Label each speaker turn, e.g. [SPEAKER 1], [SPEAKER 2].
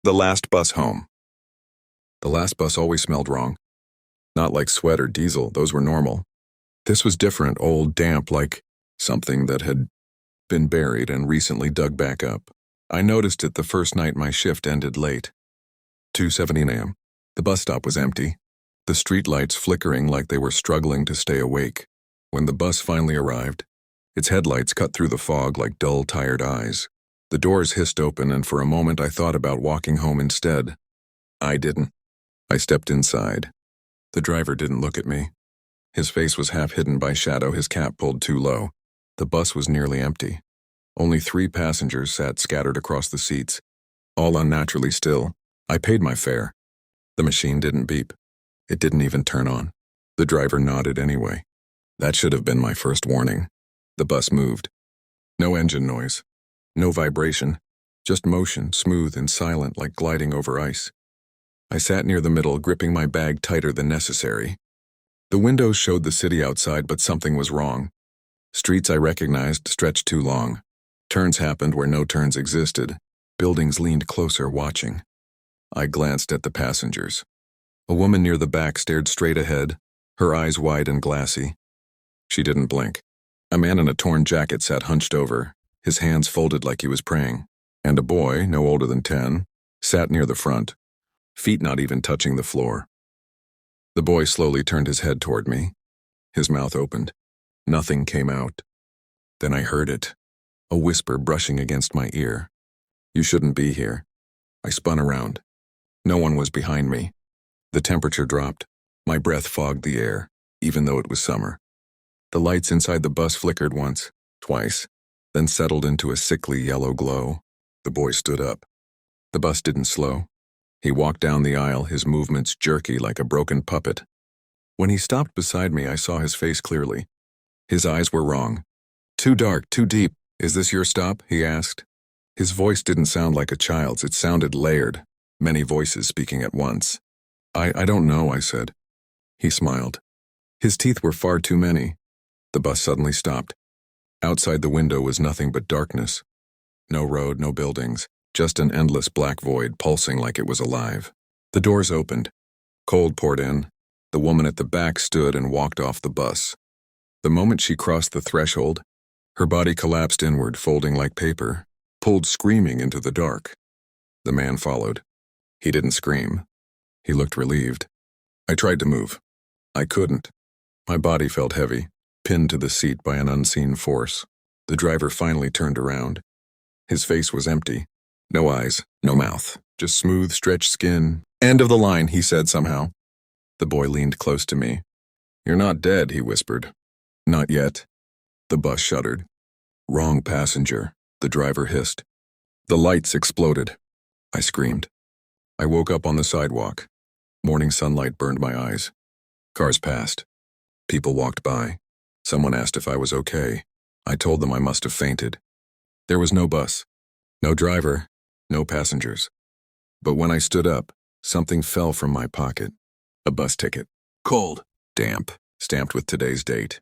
[SPEAKER 1] The last bus home. The last bus always smelled wrong. Not like sweat or diesel, those were normal. This was different, old, damp, like something that had been buried and recently dug back up. I noticed it the first night my shift ended late. 2:17 a.m. The bus stop was empty, the street lights flickering like they were struggling to stay awake. When the bus finally arrived, its headlights cut through the fog like dull, tired eyes. The doors hissed open, and for a moment I thought about walking home instead. I didn't. I stepped inside. The driver didn't look at me. His face was half hidden by shadow, his cap pulled too low. The bus was nearly empty. Only 3 passengers sat scattered across the seats, all unnaturally still. I paid my fare. The machine didn't beep. It didn't even turn on. The driver nodded anyway. That should have been my first warning. The bus moved. No engine noise. No vibration. Just motion, smooth and silent like gliding over ice. I sat near the middle, gripping my bag tighter than necessary. The windows showed the city outside, but something was wrong. Streets I recognized stretched too long. Turns happened where no turns existed. Buildings leaned closer, watching. I glanced at the passengers. A woman near the back stared straight ahead, her eyes wide and glassy. She didn't blink. A man in a torn jacket sat hunched over, his hands folded like he was praying. And a boy, no older than 10, sat near the front, feet not even touching the floor. The boy slowly turned his head toward me. His mouth opened. Nothing came out. Then I heard it, a whisper brushing against my ear. "You shouldn't be here." I spun around. No one was behind me. The temperature dropped. My breath fogged the air, even though it was summer. The lights inside the bus flickered once, twice, then settled into a sickly yellow glow. The boy stood up. The bus didn't slow. He walked down the aisle, his movements jerky like a broken puppet. When he stopped beside me, I saw his face clearly. His eyes were wrong. "Too dark, too deep. Is this your stop?" he asked. His voice didn't sound like a child's. It sounded layered, many voices speaking at once. I don't know," I said. He smiled. His teeth were far too many. The bus suddenly stopped. Outside the window was nothing but darkness. No road, no buildings, just an endless black void pulsing like it was alive. The doors opened. Cold poured in. The woman at the back stood and walked off the bus. The moment she crossed the threshold, her body collapsed inward, folding like paper, pulled screaming into the dark. The man followed. He didn't scream. He looked relieved. I tried to move. I couldn't. My body felt heavy, pinned to the seat by an unseen force. The driver finally turned around. His face was empty. No eyes, no mouth, just smooth, stretched skin. "End of the line," he said somehow. The boy leaned close to me. "You're not dead," he whispered. "Not yet." The bus shuddered. "Wrong passenger," the driver hissed. The lights exploded. I screamed. I woke up on the sidewalk. Morning sunlight burned my eyes. Cars passed. People walked by. Someone asked if I was okay. I told them I must have fainted. There was no bus, no driver, no passengers. But when I stood up, something fell from my pocket. A bus ticket. Cold, damp, stamped with today's date.